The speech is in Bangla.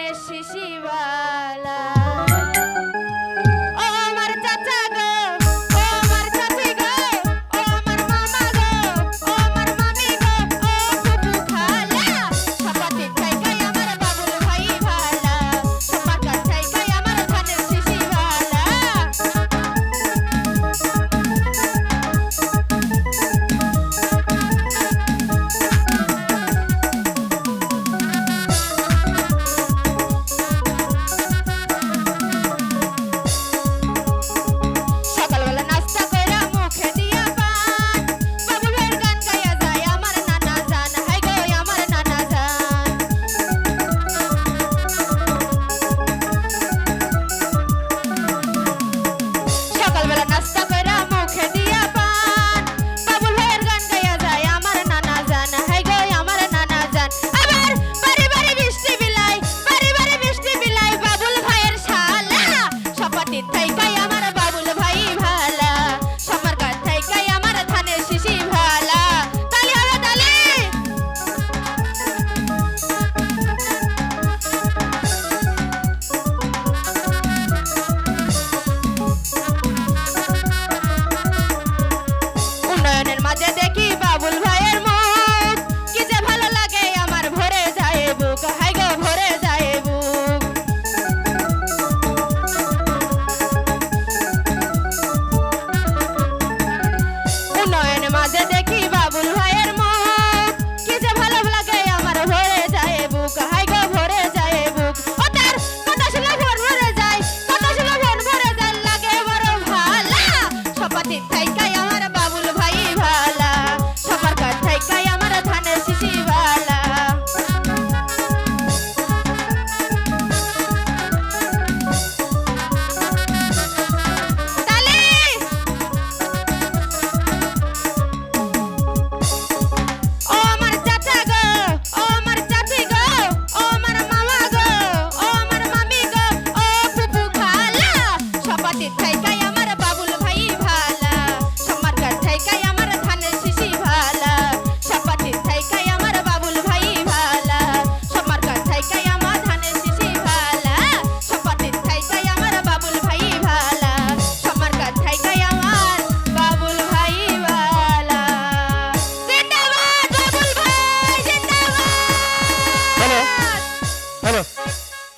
ধানের শিশিবালা ও আমার চাচা গো ও আমার চাচি গো ও আমার মামা গো ও আমার মামি গো ও ফুফু খালা সপাতি থাইকাই আমার বাবুল ভাই ভালা সপাকা থাইকাই আমার ধানের শিশিবালা মাঝে দেখি বাবুল ভাইয়ের মুখ কি যে ভালো লাগে আমার ভরে যায় বুক হাই গো ভরে যায় বুক উন্নয়ন মাঝে দেখি বাবুল ভাইয়ের মুখ কি যে ভালো লাগে আমার ভরে যায় বুক হাই গো ভরে যায় বুক ও তার কথা শুনে ভোর ভরে যায় কথা শুনে ভোর ভরে যায় লাগে বড় ভালা সপাতি থাইকাই আমার বাবুল ভাই ভালা সবার কথাই আমার ধানের শিশিবালা তালে ও আমার চাচা গো ও আমার চাচি গো ও আমার মামা গো ও আমার মামি গো ও ফুফু খালা সপাতি থাইকাই আমার বাবুল ভাই ভালা সবার কথাই আমার ধানের শিশিবালা সপাতি থাইকাই আমার বাবুল ভাই ভালা সবার কথাই আমার ধানের শিশিবালা সপাতি থাইকাই আমার বাবুল ভাই ভালা সবার কথাই আমার বাবুল ভাই ভালা জিন্দাবাদ বাবুল ভাই জিন্দাবাদ হ্যালো হ্যালো